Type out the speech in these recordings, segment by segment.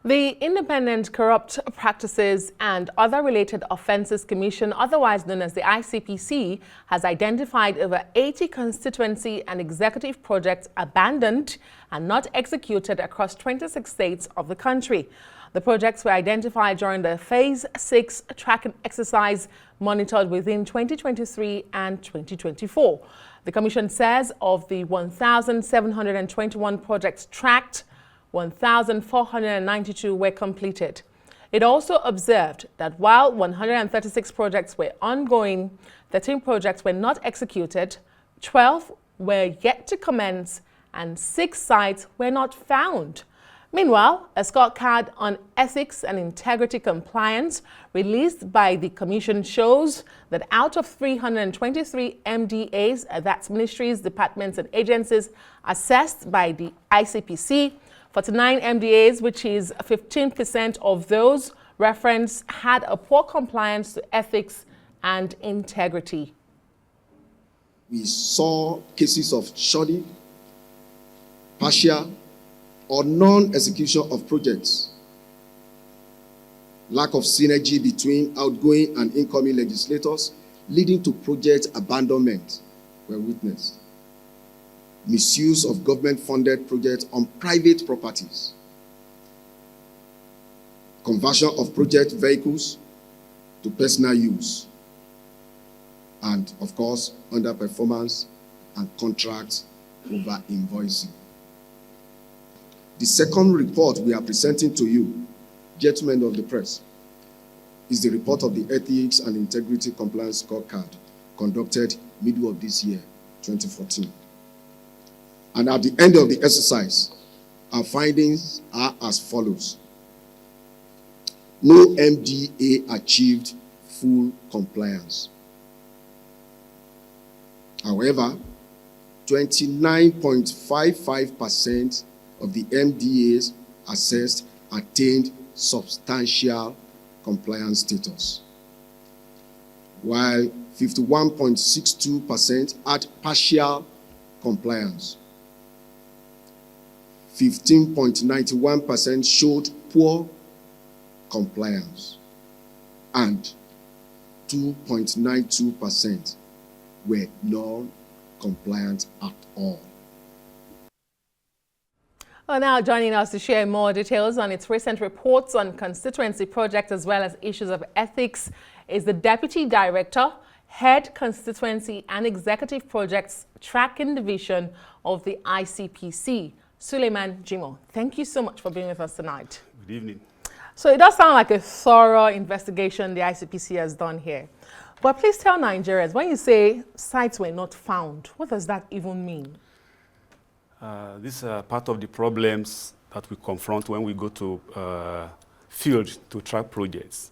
The Independent Corrupt Practices and Other Related Offences Commission, otherwise known as the ICPC, has identified over 80 constituency and executive projects abandoned and not executed across 26 states of the country. The projects were identified during the Phase 6 tracking exercise monitored within 2023 and 2024. The Commission says of the 1,721 projects tracked, 1,492 were completed. It also observed that while 136 projects were ongoing, 13 projects were not executed, 12 were yet to commence, and 6 sites were not found. Meanwhile, a scorecard on ethics and integrity compliance released by the Commission shows that out of 323 MDAs, that's ministries, departments, and agencies assessed by the ICPC, 49 MDAs, which is 15% of those referenced, had a poor compliance to ethics and integrity. We saw cases of shoddy, partial, or non-execution of projects. Lack of synergy between outgoing and incoming legislators, leading to project abandonment, were witnessed. Misuse of government-funded projects on private properties. Conversion of project vehicles to personal use. And, of course, underperformance and contract over-invoicing. The second report we are presenting to you, gentlemen of the press, is the report of the Ethics and Integrity Compliance Scorecard conducted middle of this year, 2014. And at the end of the exercise, our findings are as follows. No MDA achieved full compliance. However, 29.55% of the MDAs assessed attained substantial compliance status, while 51.62% had partial compliance. 15.91% showed poor compliance, and 2.92% were non-compliant at all. Well, now joining us to share more details on its recent reports on constituency projects as well as issues of ethics is the Deputy Director, Head Constituency and Executive Projects Tracking Division of the ICPC, Sulaimen Jimoh. Thank you so much for being with us tonight. Good evening. So it does sound like a thorough investigation the ICPC has done here. But please tell Nigerians, when you say sites were not found, what does that even mean? This is part of the problems that we confront when we go to field to track projects.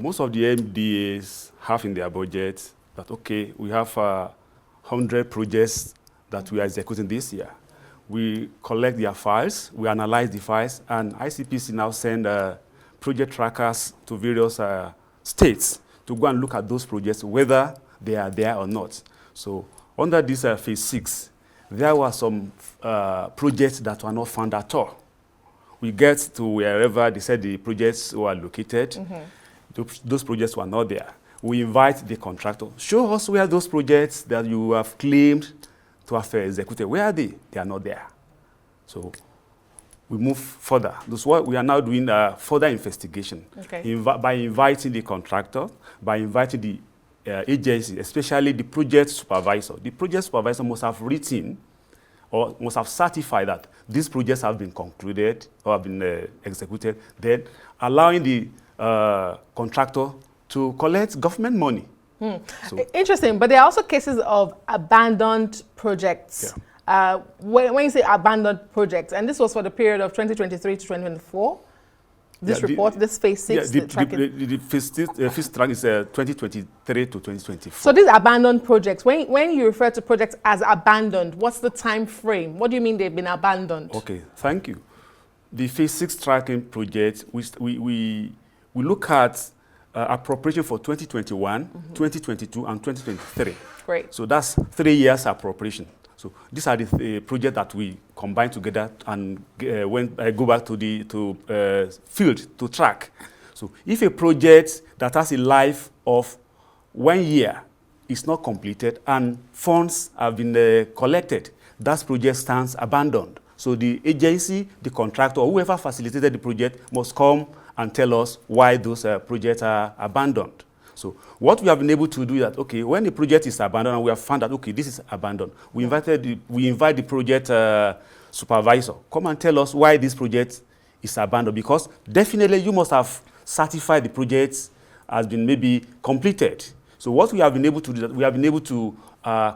Most of the MDAs have in their budget that, okay, we have 100 projects that we are executing this year. We collect their files, we analyze the files, and ICPC now send project trackers to various states to go and look at those projects, whether they are there or not. So under this Phase 6, there were some projects that were not found at all. We get to wherever they said the projects were located. Those projects were not there. We invite the contractor, show us where those projects that you have claimed to have executed, where are they? They are not there. So we move further. That's why we are now doing further investigation. Okay. By inviting the contractor, by inviting the agency, especially the project supervisor. The project supervisor must have written or must have certified that these projects have been concluded or have been executed, then allowing the contractor to collect government money. So, interesting, but there are also cases of abandoned projects. Yeah. When you say abandoned projects, and this was for the period of 2023 to 2024, this report, this Phase 6, the Phase track is 2023 to 2024. So these abandoned projects, when you refer to projects as abandoned, what's the time frame? What do you mean they've been abandoned? Okay, thank you. The Phase 6 tracking project, we look at appropriation for 2021, 2022, and 2023. Great. So that's 3 years appropriation. So these are the projects that we combine together and go back to the field to track. So if a project that has a life of 1 year is not completed and funds have been collected, that project stands abandoned. So the agency, the contractor, or whoever facilitated the project must come and tell us why those projects are abandoned. So what we have been able to do is that, okay, when the project is abandoned and we have found that, okay, this is abandoned, we invite the project supervisor, come and tell us why this project is abandoned, because definitely you must have certified the project has been maybe completed. So what we have been able to do, that we have been able to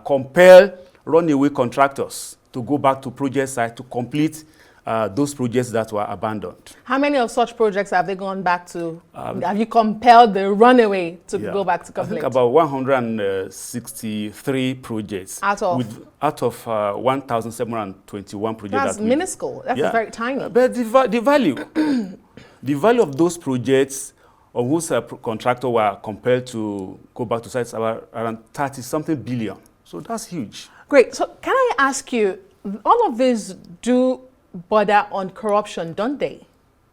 compel runaway contractors to go back to project site to complete those projects that were abandoned. How many of such projects have they gone back to? Have you compelled the runaway to go back to complete? I think about 163 projects. Out of 1,721 projects. That's minuscule. That's very tiny. But the value, the value of those projects on whose contractor were compelled to go back to sites are around 30-something billion. So that's huge. Great. So can I ask you, all of these do border on corruption, don't they?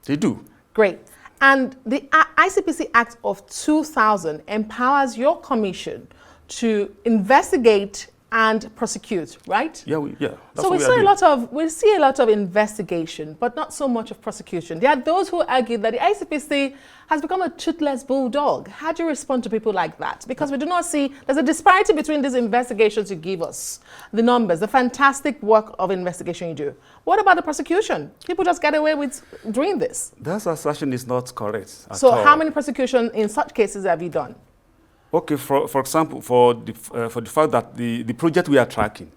They do. Great. And the ICPC Act of 2000 empowers your commission to investigate and prosecute, right? Yeah, so we see a lot of investigation, but not so much of prosecution. There are those who argue that the ICPC has become a toothless bulldog. How do you respond to people like that? Because we do not see, there's a disparity between these investigations you give us, the numbers, the fantastic work of investigation you do. What about the prosecution? People just get away with doing this. That assertion is not correct at all. So how many prosecutions in such cases have you done? Okay, for example, for the fact that the project we are tracking,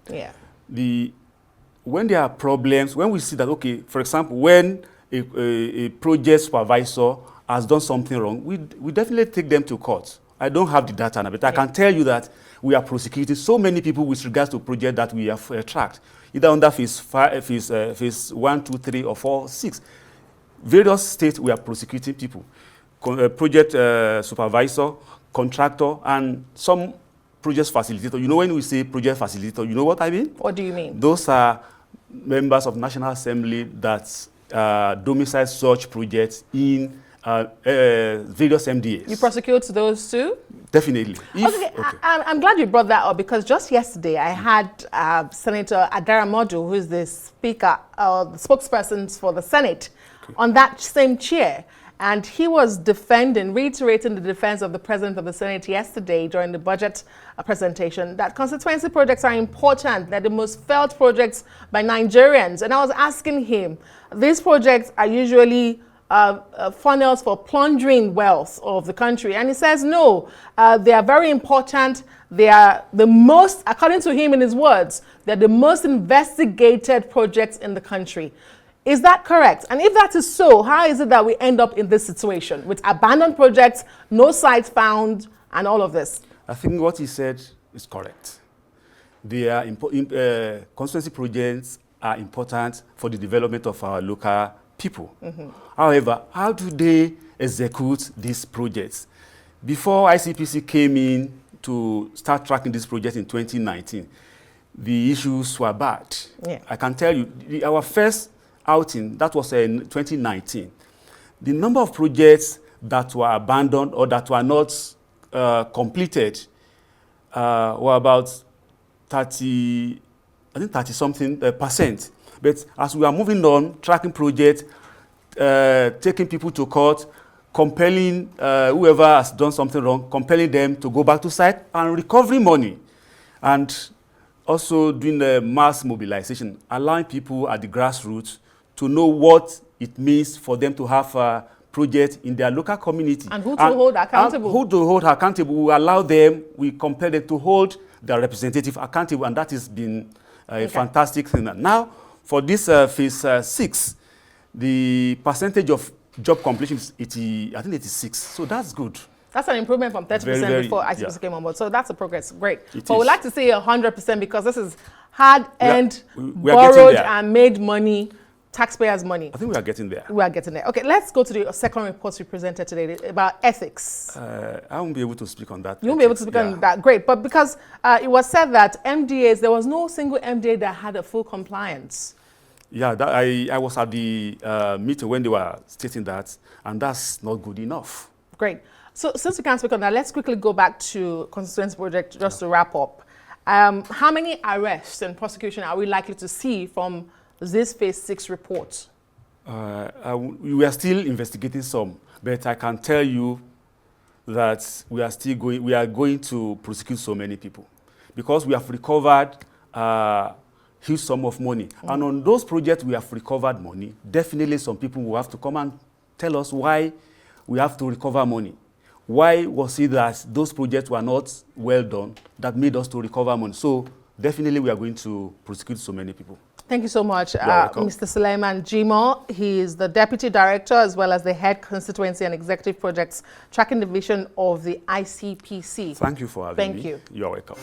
when there are problems, when we see that, okay, for example, when a project supervisor has done something wrong, we definitely take them to court. I don't have the data now, but I can tell you that we are prosecuting so many people with regards to project that we have tracked, either under phase 1, 2, 3, or 4, 6. Various states we are prosecuting people. Project supervisor, contractor, and some project facilitator. You know, when we say project facilitator, you know what I mean? What do you mean? Those are members of National Assembly that domicile such projects in various MDAs. You prosecute those too? Definitely. I'm glad you brought that up, because just yesterday I had Senator Adara Modu, who is the speaker, the spokesperson for the Senate, on that same chair. And he was reiterating the defense of the President of the Senate yesterday during the budget presentation, that constituency projects are important, they're the most felt projects by Nigerians. And I was asking him, these projects are usually funnels for plundering wealth of the country. And he says, no, they are very important. They are the most, according to him in his words, they're the most investigated projects in the country. Is that correct? And if that is so, how is it that we end up in this situation with abandoned projects, no sites found, and all of this? I think what he said is correct. Constituency projects are important for the development of our local people. However, how do they execute these projects? Before ICPC came in to start tracking this project in 2019, the issues were bad. I can tell you, our first outing, that was in 2019. The number of projects that were abandoned or that were not completed were about 30-something percent. But as we are moving on, tracking projects, taking people to court, compelling whoever has done something wrong, compelling them to go back to site and recovering money. And also doing the mass mobilization, allowing people at the grassroots to know what it means for them to have a project in their local community. And who to hold accountable. Who to hold accountable. We allow them, we compel them to hold their representative accountable, and that has been a fantastic thing. Now, for this phase 6, the percentage of job completion is 86. So that's good. That's an improvement from 30% before ICPC came on board. So that's a progress. Great. But we'd like to see 100% because this is hard-earned, borrowed, and made money. Taxpayers' money. I think we are getting there. We are getting there. Okay, let's go to the second report we presented today about ethics. I won't be able to speak on that. You won't be able to speak on that. Great. But because it was said that MDAs, there was no single MDA that had a full compliance. Yeah, I was at the meeting when they were stating that, and that's not good enough. Great. So since we can't speak on that, let's quickly go back to Constituency project just to wrap up. How many arrests and prosecution are we likely to see from this phase 6 report? We are still investigating some, but I can tell you that we are going to prosecute so many people because we have recovered huge sum of money. And on those projects we have recovered money, definitely some people will have to come and tell us why we have to recover money. Why was it that those projects were not well done that made us to recover money? So definitely we are going to prosecute so many people. Thank you so much, Mr. Sulaimen Jimoh. He is the Deputy Director as well as the Head Constituency and Executive Projects Tracking Division of the ICPC. Thank you for having me. Thank you. You're welcome.